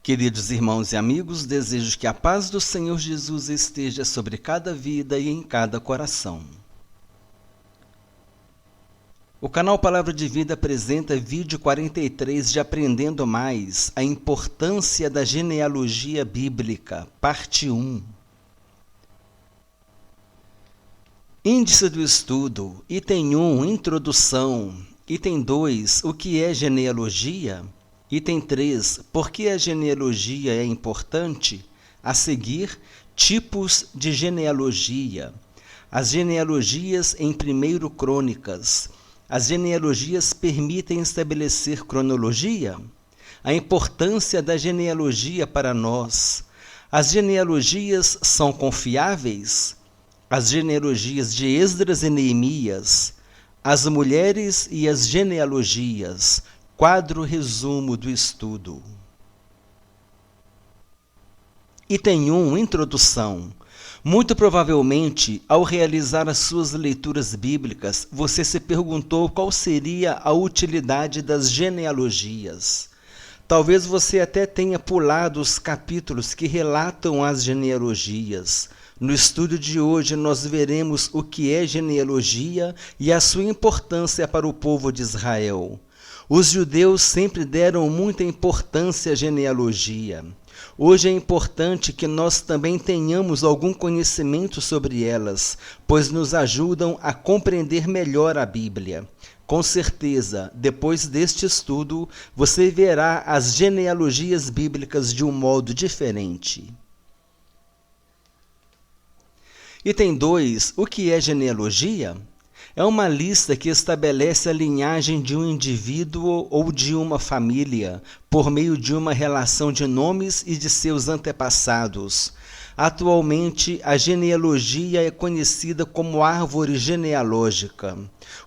Queridos irmãos e amigos, desejo que a paz do Senhor Jesus esteja sobre cada vida e em cada coração. O canal Palavra de Vida apresenta vídeo 43 de Aprendendo Mais, a importância da genealogia bíblica, parte 1. Índice do estudo, item 1, introdução, item 2, o que é genealogia? Item 3, por que a genealogia é importante? A seguir, tipos de genealogia. As genealogias em 1 Crônicas. As genealogias permitem estabelecer cronologia? A importância da genealogia para nós. As genealogias são confiáveis? As genealogias de Esdras e Neemias. As mulheres e as genealogias. Quadro resumo do estudo. Item 1, introdução. Muito provavelmente, ao realizar as suas leituras bíblicas, você se perguntou qual seria a utilidade das genealogias. Talvez você até tenha pulado os capítulos que relatam as genealogias. No estudo de hoje, nós veremos o que é genealogia e a sua importância para o povo de Israel. Os judeus sempre deram muita importância à genealogia. Hoje é importante que nós também tenhamos algum conhecimento sobre elas, pois nos ajudam a compreender melhor a Bíblia. Com certeza, depois deste estudo, você verá as genealogias bíblicas de um modo diferente. Item 2. O que é genealogia? É uma lista que estabelece a linhagem de um indivíduo ou de uma família, por meio de uma relação de nomes e de seus antepassados. Atualmente, a genealogia é conhecida como árvore genealógica.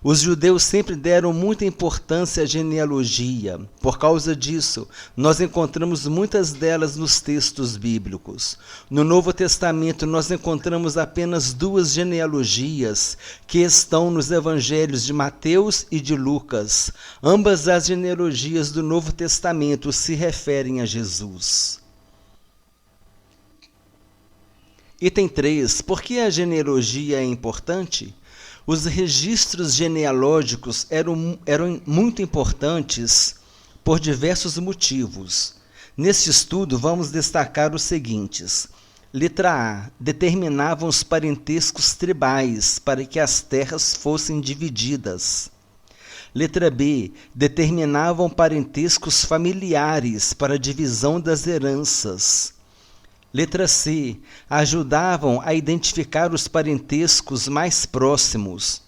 Os judeus sempre deram muita importância à genealogia. Por causa disso, nós encontramos muitas delas nos textos bíblicos. No Novo Testamento, nós encontramos apenas 2 genealogias, que estão nos evangelhos de Mateus e de Lucas. Ambas as genealogias do Novo Testamento se referem a Jesus. Item 3. Por que a genealogia é importante? Os registros genealógicos eram muito importantes por diversos motivos. Neste estudo, vamos destacar os seguintes. Letra A. Determinavam os parentescos tribais para que as terras fossem divididas. Letra B. Determinavam parentescos familiares para a divisão das heranças. Letra C. Ajudavam a identificar os parentescos mais próximos.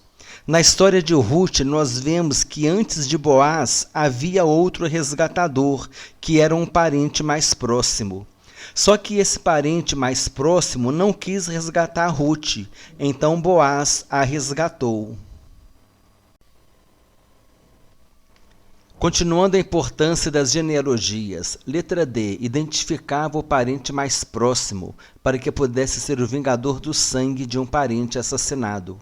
Na história de Ruth, nós vemos que antes de Boaz havia outro resgatador, que era um parente mais próximo. Só que esse parente mais próximo não quis resgatar Ruth, então Boaz a resgatou. Continuando a importância das genealogias, letra D, identificava o parente mais próximo, para que pudesse ser o vingador do sangue de um parente assassinado.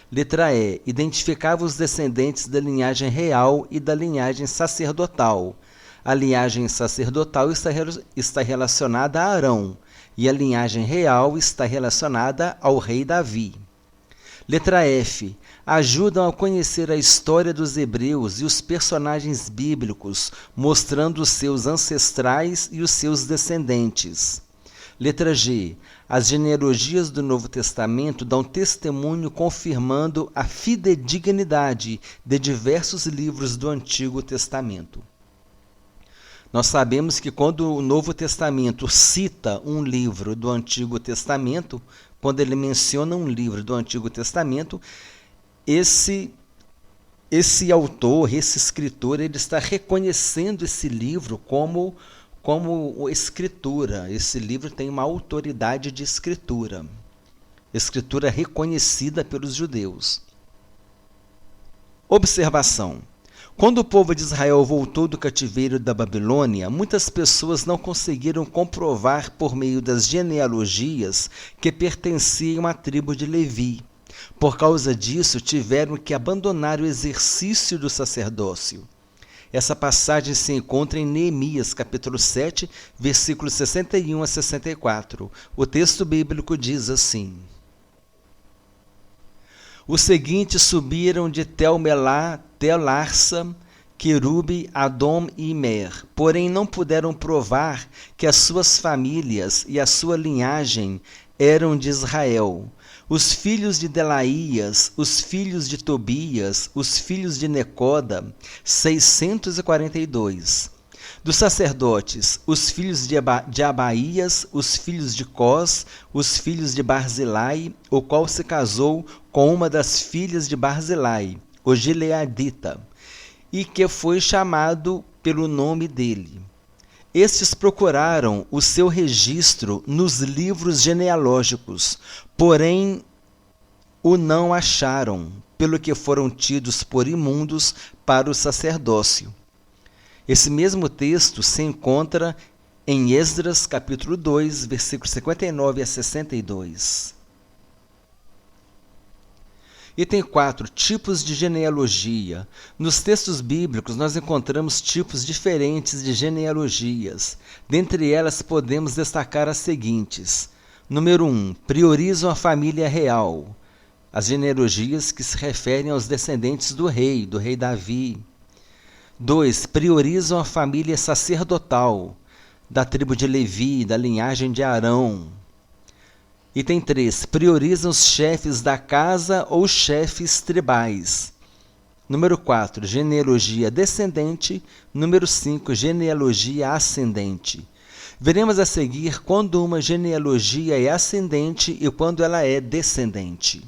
Letra E, identificava os descendentes da linhagem real e da linhagem sacerdotal. A linhagem sacerdotal está relacionada a Arão, e a linhagem real está relacionada ao rei Davi. Letra F. Ajudam a conhecer a história dos hebreus e os personagens bíblicos, mostrando os seus ancestrais e os seus descendentes. Letra G. As genealogias do Novo Testamento dão testemunho confirmando a fidedignidade de diversos livros do Antigo Testamento. Nós sabemos que quando o Novo Testamento cita um livro do Antigo Testamento, quando ele menciona um livro do Antigo Testamento, esse autor, esse escritor, ele está reconhecendo esse livro como escritura. Esse livro tem uma autoridade de escritura reconhecida pelos judeus. Observação. Quando o povo de Israel voltou do cativeiro da Babilônia, muitas pessoas não conseguiram comprovar por meio das genealogias que pertenciam à tribo de Levi. Por causa disso, tiveram que abandonar o exercício do sacerdócio. Essa passagem se encontra em Neemias, capítulo 7, versículos 61 a 64. O texto bíblico diz assim: Os seguintes subiram de Tel-Melá, Tel-Arsa, Querube, Adom e Imer, porém não puderam provar que as suas famílias e a sua linhagem eram de Israel. Os filhos de Delaías, os filhos de Tobias, os filhos de Necoda, 642. Dos sacerdotes, os filhos de Abaías, os filhos de Cós, os filhos de Barzilai, o qual se casou com uma das filhas de Barzilai, o Gileadita, e que foi chamado pelo nome dele. Estes procuraram o seu registro nos livros genealógicos, porém o não acharam, pelo que foram tidos por imundos para o sacerdócio. Esse mesmo texto se encontra em Esdras, capítulo 2, versículos 59 a 62. Item 4. Tipos de genealogia. Nos textos bíblicos, nós encontramos tipos diferentes de genealogias. Dentre elas, podemos destacar as seguintes. Número 1. Priorizam a família real. As genealogias que se referem aos descendentes do rei Davi. 2. Priorizam a família sacerdotal, da tribo de Levi, da linhagem de Arão. Item 3. Priorizam os chefes da casa ou chefes tribais. Número 4. Genealogia descendente. Número 5. Genealogia ascendente. Veremos a seguir quando uma genealogia é ascendente e quando ela é descendente.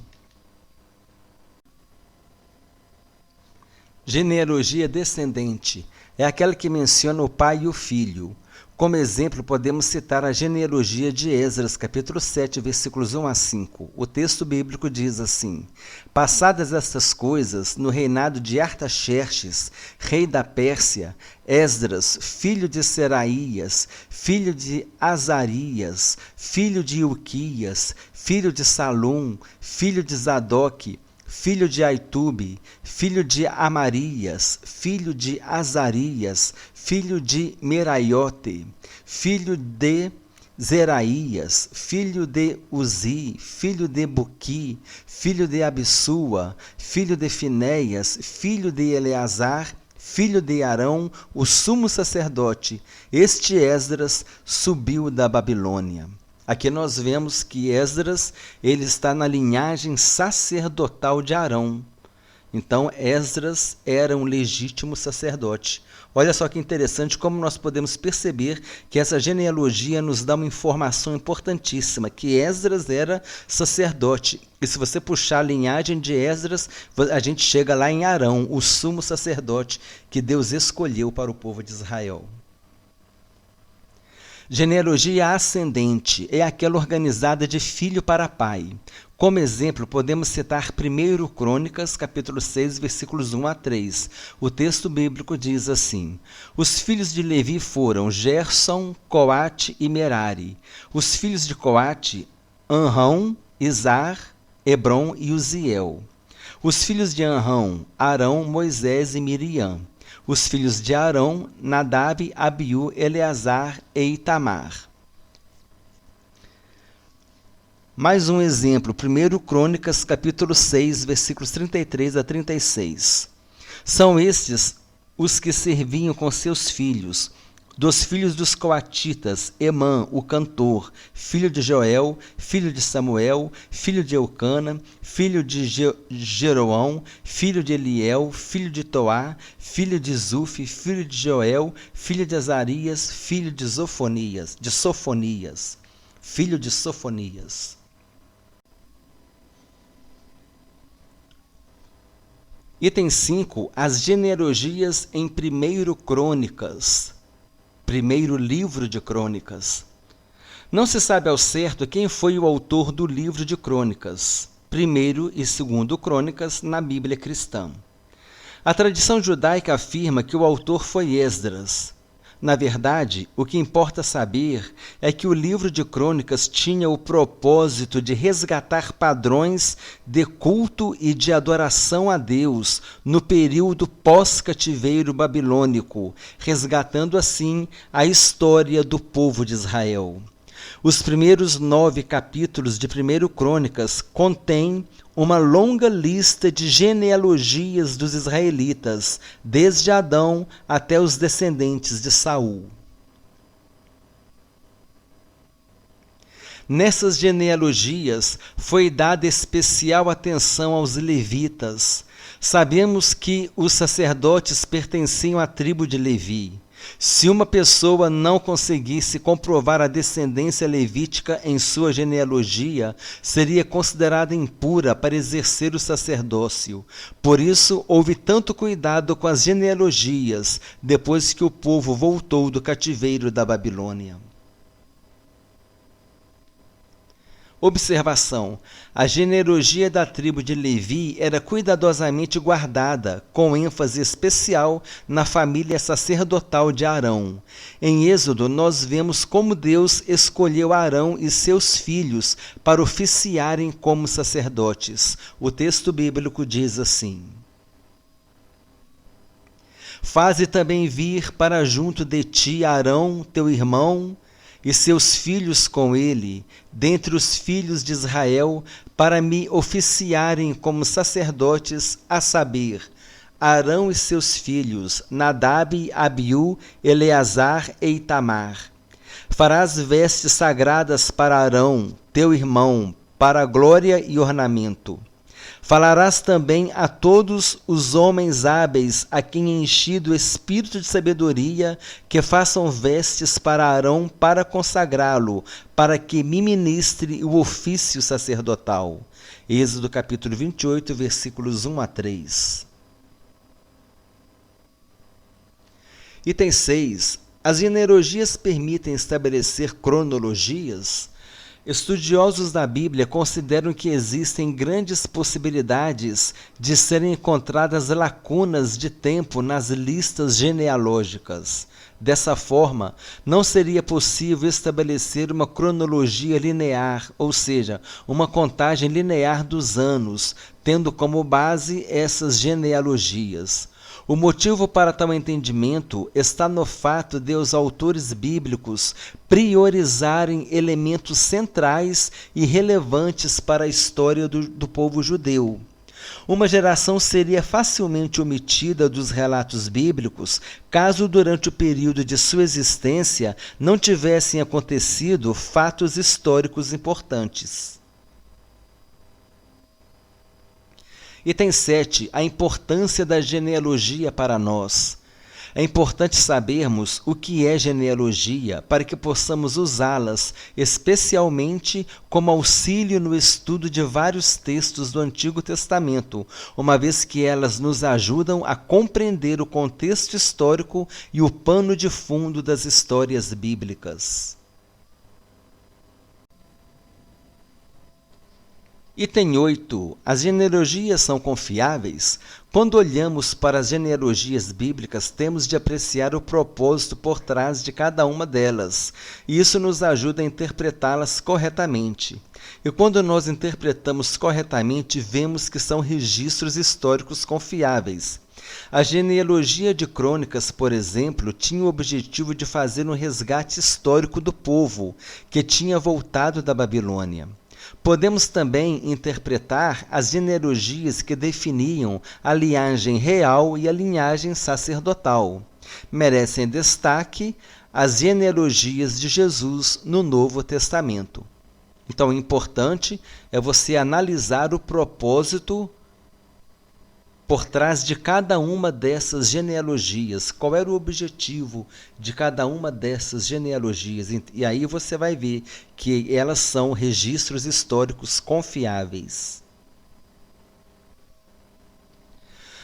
Genealogia descendente é aquela que menciona o pai e o filho. Como exemplo, podemos citar a genealogia de Esdras, capítulo 7, versículos 1 a 5. O texto bíblico diz assim: Passadas estas coisas, no reinado de Artaxerxes, rei da Pérsia, Esdras, filho de Seraías, filho de Azarias, filho de Ilquias, filho de Salum, filho de Zadok, filho de Aitube, filho de Amarias, filho de Azarias, filho de Meraiote, filho de Zeraías, filho de Uzi, filho de Buqui, filho de Abissua, filho de Finéias, filho de Eleazar, filho de Arão, o sumo sacerdote. Este Esdras subiu da Babilônia. Aqui nós vemos que Esdras ele está na linhagem sacerdotal de Arão. Então, Esdras era um legítimo sacerdote. Olha só que interessante como nós podemos perceber que essa genealogia nos dá uma informação importantíssima, que Esdras era sacerdote. E se você puxar a linhagem de Esdras, a gente chega lá em Arão, o sumo sacerdote que Deus escolheu para o povo de Israel. Genealogia ascendente é aquela organizada de filho para pai. Como exemplo, podemos citar 1 Crônicas, capítulo 6, versículos 1 a 3. O texto bíblico diz assim: Os filhos de Levi foram Gerson, Coate e Merari. Os filhos de Coate, Anrão, Izar, Hebron e Uziel. Os filhos de Anrão, Arão, Moisés e Miriam. Os filhos de Arão, Nadab, Abiú, Eleazar e Itamar. Mais um exemplo, 1 Crônicas, capítulo 6, versículos 33 a 36. São estes os que serviam com seus filhos. Dos filhos dos coatitas, Emã, o cantor, filho de Joel, filho de Samuel, filho de Eucana, filho de Jeroão, filho de Eliel, filho de Toá, filho de Zufi, filho de Joel, filho de Azarias, filho de Sofonias, filho de Sofonias. Item 5. As genealogias em 1 Crônicas. Primeiro livro de Crônicas. Não se sabe ao certo quem foi o autor do livro de Crônicas, 1 e 2 Crônicas, na Bíblia cristã. A tradição judaica afirma que o autor foi Esdras. Na verdade, o que importa saber é que o livro de Crônicas tinha o propósito de resgatar padrões de culto e de adoração a Deus no período pós-cativeiro babilônico, resgatando assim a história do povo de Israel. Os primeiros 9 capítulos de 1 Crônicas contêm uma longa lista de genealogias dos israelitas, desde Adão até os descendentes de Saul. Nessas genealogias foi dada especial atenção aos levitas. Sabemos que os sacerdotes pertenciam à tribo de Levi. Se uma pessoa não conseguisse comprovar a descendência levítica em sua genealogia, seria considerada impura para exercer o sacerdócio. Por isso, houve tanto cuidado com as genealogias, depois que o povo voltou do cativeiro da Babilônia. Observação: a genealogia da tribo de Levi era cuidadosamente guardada, com ênfase especial na família sacerdotal de Arão. Em Êxodo, nós vemos como Deus escolheu Arão e seus filhos para oficiarem como sacerdotes. O texto bíblico diz assim: Faze também vir para junto de ti Arão, teu irmão, e seus filhos com ele, dentre os filhos de Israel, para me oficiarem como sacerdotes, a saber, Arão e seus filhos, Nadab, Abiú, Eleazar e Itamar. Farás vestes sagradas para Arão, teu irmão, para glória e ornamento. Falarás também a todos os homens hábeis, a quem enchi do espírito de sabedoria, que façam vestes para Arão para consagrá-lo, para que me ministre o ofício sacerdotal. Êxodo capítulo 28, versículos 1 a 3. Item 6. As genealogias permitem estabelecer cronologias? Estudiosos da Bíblia consideram que existem grandes possibilidades de serem encontradas lacunas de tempo nas listas genealógicas. Dessa forma, não seria possível estabelecer uma cronologia linear, ou seja, uma contagem linear dos anos, tendo como base essas genealogias. O motivo para tal entendimento está no fato de os autores bíblicos priorizarem elementos centrais e relevantes para a história do povo judeu. Uma geração seria facilmente omitida dos relatos bíblicos caso durante o período de sua existência não tivessem acontecido fatos históricos importantes. Item 7. A importância da genealogia para nós. É importante sabermos o que é genealogia para que possamos usá-las, especialmente como auxílio no estudo de vários textos do Antigo Testamento, uma vez que elas nos ajudam a compreender o contexto histórico e o pano de fundo das histórias bíblicas. Item 8. As genealogias são confiáveis? Quando olhamos para as genealogias bíblicas, temos de apreciar o propósito por trás de cada uma delas, e isso nos ajuda a interpretá-las corretamente. E quando nós interpretamos corretamente, vemos que são registros históricos confiáveis. A genealogia de Crônicas, por exemplo, tinha o objetivo de fazer um resgate histórico do povo, que tinha voltado da Babilônia. Podemos também interpretar as genealogias que definiam a linhagem real e a linhagem sacerdotal. Merecem destaque as genealogias de Jesus no Novo Testamento. Então, o importante é você analisar o propósito por trás de cada uma dessas genealogias, qual era o objetivo de cada uma dessas genealogias. E aí você vai ver que elas são registros históricos confiáveis.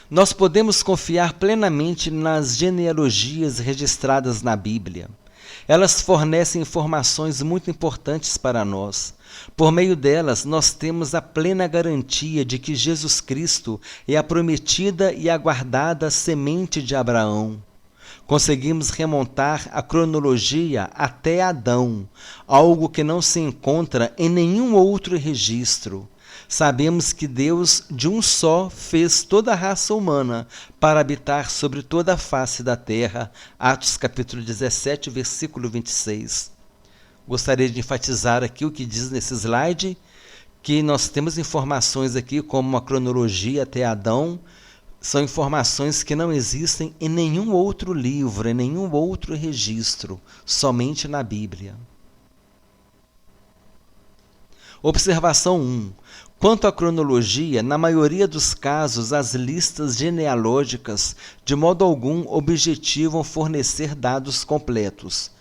Nós podemos confiar plenamente nas genealogias registradas na Bíblia. Elas fornecem informações muito importantes para nós. Por meio delas, nós temos a plena garantia de que Jesus Cristo é a prometida e aguardada semente de Abraão. Conseguimos remontar a cronologia até Adão, algo que não se encontra em nenhum outro registro. Sabemos que Deus, de um só, fez toda a raça humana para habitar sobre toda a face da terra. Atos capítulo 17, versículo 26. Gostaria de enfatizar aqui o que diz nesse slide, que nós temos informações aqui como uma cronologia até Adão. São informações que não existem em nenhum outro livro, em nenhum outro registro, somente na Bíblia. Observação 1. Quanto à cronologia, na maioria dos casos, as listas genealógicas de modo algum objetivam fornecer dados completos.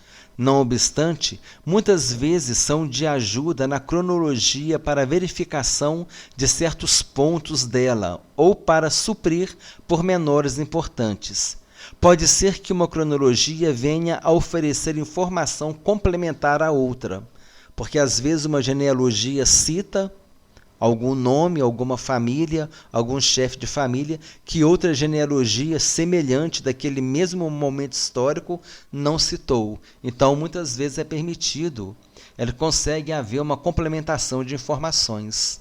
Não obstante, muitas vezes são de ajuda na cronologia para verificação de certos pontos dela ou para suprir pormenores importantes. Pode ser que uma cronologia venha a oferecer informação complementar à outra, porque às vezes uma genealogia cita algum nome, alguma família, algum chefe de família, que outra genealogia semelhante daquele mesmo momento histórico não citou. Então, muitas vezes é permitido, ele consegue haver uma complementação de informações.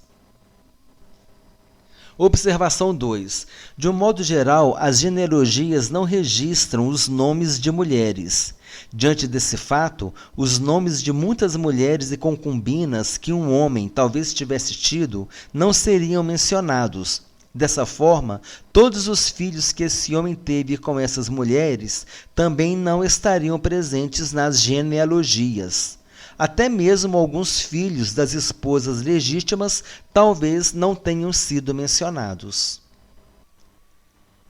Observação 2. De um modo geral, as genealogias não registram os nomes de mulheres. Diante desse fato, os nomes de muitas mulheres e concubinas que um homem talvez tivesse tido não seriam mencionados. Dessa forma, todos os filhos que esse homem teve com essas mulheres também não estariam presentes nas genealogias. Até mesmo alguns filhos das esposas legítimas talvez não tenham sido mencionados.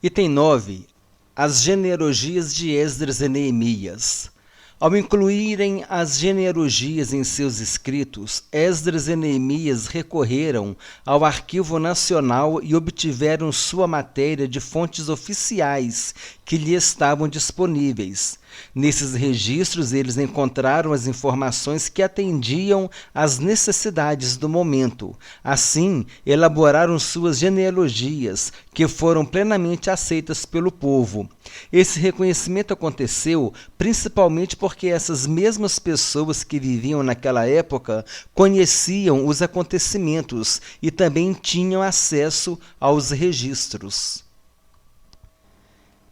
Item 9. As genealogias de Esdras e Neemias. Ao incluírem as genealogias em seus escritos, Esdras e Neemias recorreram ao Arquivo Nacional e obtiveram sua matéria de fontes oficiais que lhe estavam disponíveis. Nesses registros, eles encontraram as informações que atendiam às necessidades do momento. Assim, elaboraram suas genealogias, que foram plenamente aceitas pelo povo. Esse reconhecimento aconteceu principalmente porque essas mesmas pessoas que viviam naquela época conheciam os acontecimentos e também tinham acesso aos registros.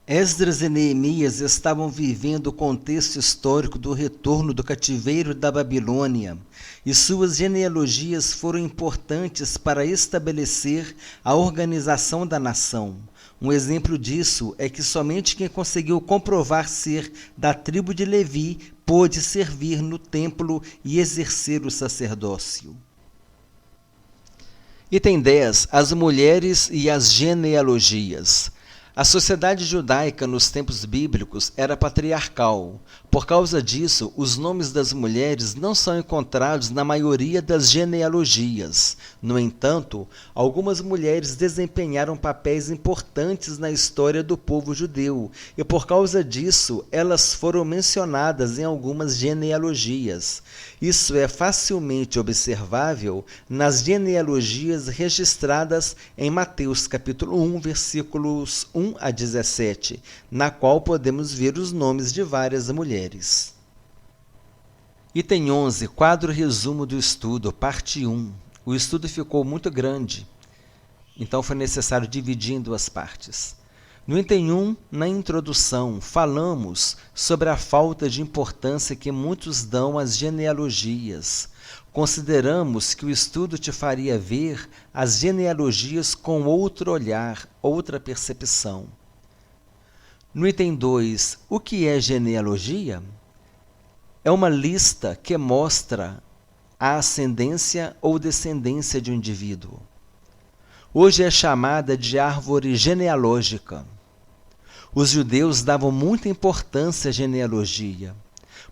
Esdras e Neemias estavam vivendo o contexto histórico do retorno do cativeiro da Babilônia, e suas genealogias foram importantes para estabelecer a organização da nação. Um exemplo disso é que somente quem conseguiu comprovar ser da tribo de Levi pôde servir no templo e exercer o sacerdócio. Item 10. As mulheres e as genealogias. A sociedade judaica nos tempos bíblicos era patriarcal. Por causa disso, os nomes das mulheres não são encontrados na maioria das genealogias. No entanto, algumas mulheres desempenharam papéis importantes na história do povo judeu, e por causa disso, elas foram mencionadas em algumas genealogias. Isso é facilmente observável nas genealogias registradas em Mateus capítulo 1, versículos 1 a 17, na qual podemos ver os nomes de várias mulheres. Item 11. Quadro resumo do estudo, parte 1. O estudo ficou muito grande, então foi necessário dividir em duas partes. No item 1, na introdução, falamos sobre a falta de importância que muitos dão às genealogias. Consideramos que o estudo te faria ver as genealogias com outro olhar, outra percepção. No item 2, o que é genealogia? É uma lista que mostra a ascendência ou descendência de um indivíduo. Hoje é chamada de árvore genealógica. Os judeus davam muita importância à genealogia.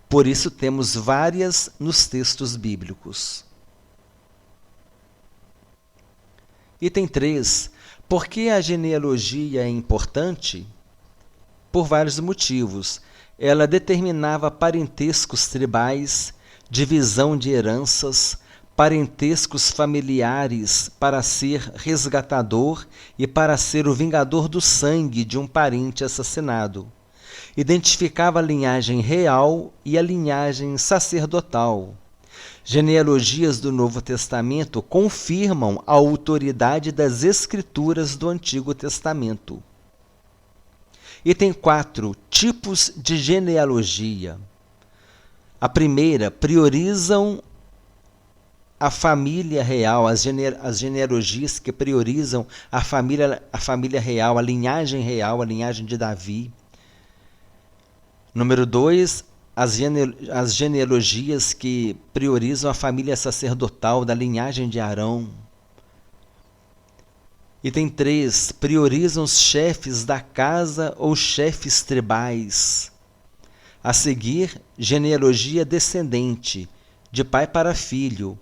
Por isso temos várias nos textos bíblicos. Item 3. Por que a genealogia é importante? Por vários motivos. Ela determinava parentescos tribais, divisão de heranças, parentescos familiares para ser resgatador e para ser o vingador do sangue de um parente assassinado. identificava a linhagem real e a linhagem sacerdotal. Genealogias do Novo Testamento confirmam a autoridade das Escrituras do Antigo Testamento. Item 4. Tipos de genealogia. A primeira, priorizam a família real, as genealogias que priorizam a família real, a linhagem de Davi. Número 2, as genealogias que priorizam a família sacerdotal, da linhagem de Arão. Item 3, priorizam os chefes da casa ou chefes tribais. A seguir, genealogia descendente, de pai para filho.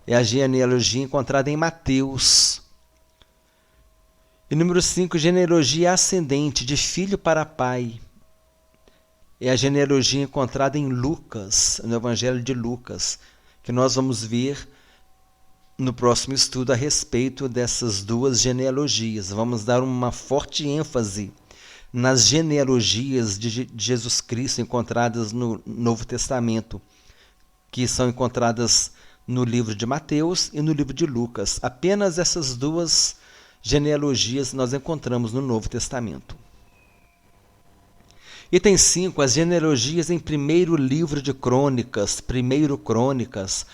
É a genealogia encontrada em Mateus. E número 5, genealogia ascendente, de filho para pai. É a genealogia encontrada em Lucas, no Evangelho de Lucas, que nós vamos ver no próximo estudo a respeito dessas duas genealogias. Vamos dar uma forte ênfase nas genealogias de Jesus Cristo encontradas no Novo Testamento, que são encontradas no livro de Mateus e no livro de Lucas. Apenas essas duas genealogias nós encontramos no Novo Testamento. Item 5, as genealogias em primeiro livro de Crônicas, primeiro Crônicas.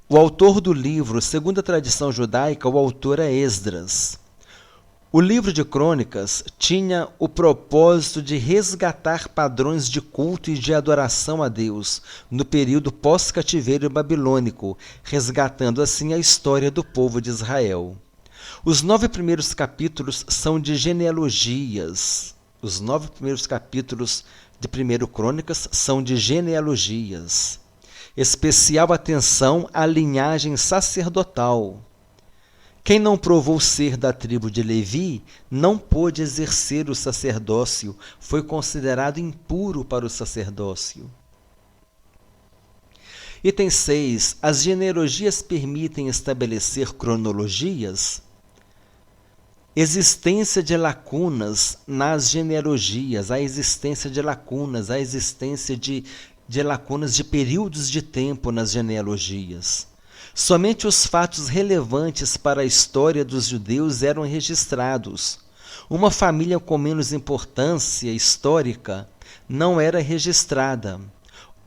O autor do livro, segundo a tradição judaica, o autor é Esdras. O livro de Crônicas tinha o propósito de resgatar padrões de culto e de adoração a Deus no período pós-cativeiro babilônico, resgatando assim a história do povo de Israel. Os 9 primeiros capítulos são de genealogias. Os 9 primeiros capítulos de 1 Crônicas são de genealogias. Especial atenção à linhagem sacerdotal. Quem não provou ser da tribo de Levi não pôde exercer o sacerdócio, foi considerado impuro para o sacerdócio. Item 6. As genealogias permitem estabelecer cronologias? Existência de lacunas nas genealogias, a existência de lacunas, a existência de lacunas de períodos de tempo nas genealogias. Somente os fatos relevantes para a história dos judeus eram registrados. Uma família com menos importância histórica não era registrada,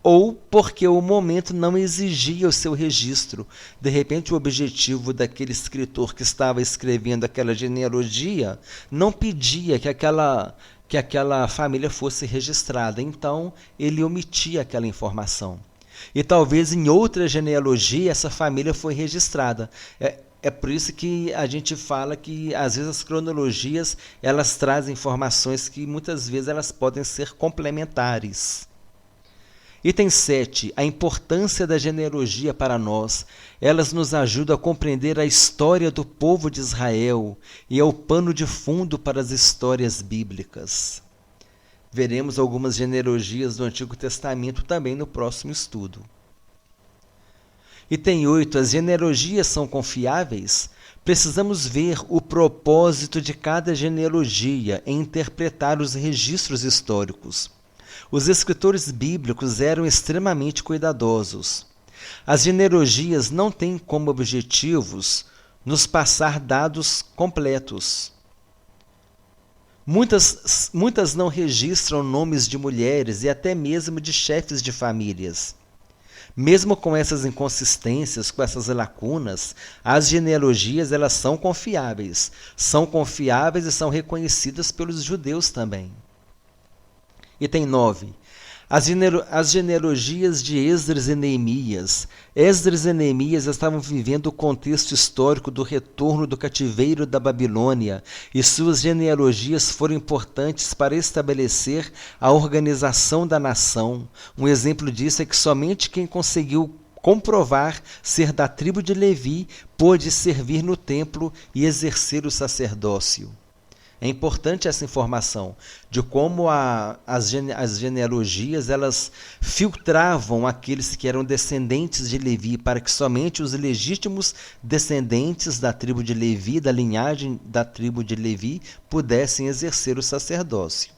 ou porque o momento não exigia o seu registro. De repente, o objetivo daquele escritor que estava escrevendo aquela genealogia não pedia que aquela família fosse registrada, então ele omitia aquela informação. E talvez em outra genealogia essa família foi registrada. É por isso que a gente fala que às vezes as cronologias elas trazem informações que muitas vezes elas podem ser complementares. Item 7. A importância da genealogia para nós. Elas nos ajudam a compreender a história do povo de Israel e é o pano de fundo para as histórias bíblicas. Veremos algumas genealogias do Antigo Testamento também no próximo estudo. Item 8. As genealogias são confiáveis? Precisamos ver o propósito de cada genealogia em interpretar os registros históricos. Os escritores bíblicos eram extremamente cuidadosos. As genealogias não têm como objetivos nos passar dados completos. Muitas não registram nomes de mulheres e até mesmo de chefes de famílias. Mesmo com essas inconsistências, com essas lacunas, as genealogias elas são confiáveis e são reconhecidas pelos judeus também. Item 9. As genealogias de Esdras e Neemias. Esdras e Neemias estavam vivendo o contexto histórico do retorno do cativeiro da Babilônia e suas genealogias foram importantes para estabelecer a organização da nação. Um exemplo disso é que somente quem conseguiu comprovar ser da tribo de Levi pôde servir no templo e exercer o sacerdócio. É importante essa informação de como as genealogias elas filtravam aqueles que eram descendentes de Levi para que somente os legítimos descendentes da tribo de Levi, da linhagem da tribo de Levi, pudessem exercer o sacerdócio.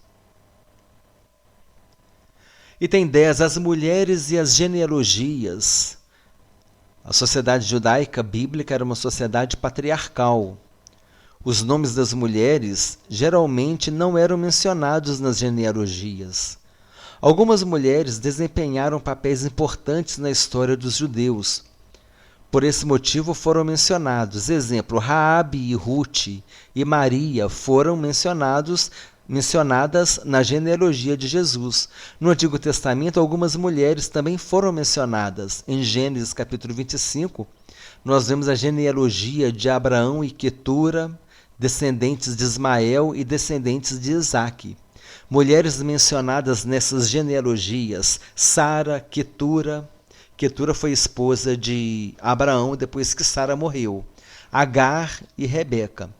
Item 10. As mulheres e as genealogias. A sociedade judaica bíblica era uma sociedade patriarcal. Os nomes das mulheres geralmente não eram mencionados nas genealogias. Algumas mulheres desempenharam papéis importantes na história dos judeus. Por esse motivo foram mencionados. Exemplo, Raabe e Rute e Maria foram mencionadas na genealogia de Jesus. No Antigo Testamento, algumas mulheres também foram mencionadas. Em Gênesis capítulo 25, nós vemos a genealogia de Abraão e Quetura, descendentes de Ismael e descendentes de Isaque. Mulheres mencionadas nessas genealogias: Sara, Quetura. Quetura foi esposa de Abraão depois que Sara morreu. Agar e Rebeca.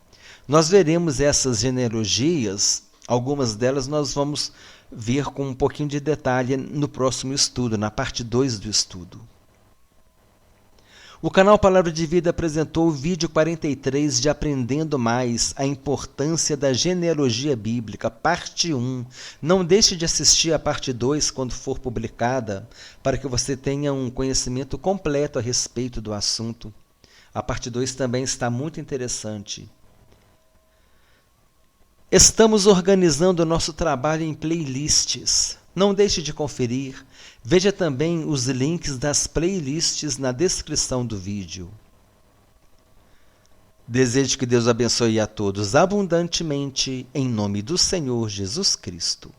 Nós veremos essas genealogias, algumas delas nós vamos ver com um pouquinho de detalhe no próximo estudo, na parte 2 do estudo. O canal Palavra de Vida apresentou o vídeo 43 de Aprendendo Mais, a importância da genealogia bíblica, parte 1. Não deixe de assistir a parte 2 quando for publicada, para que você tenha um conhecimento completo a respeito do assunto. A parte 2 também está muito interessante. Estamos organizando o nosso trabalho em playlists. Não deixe de conferir. Veja também os links das playlists na descrição do vídeo. Desejo que Deus abençoe a todos abundantemente, em nome do Senhor Jesus Cristo.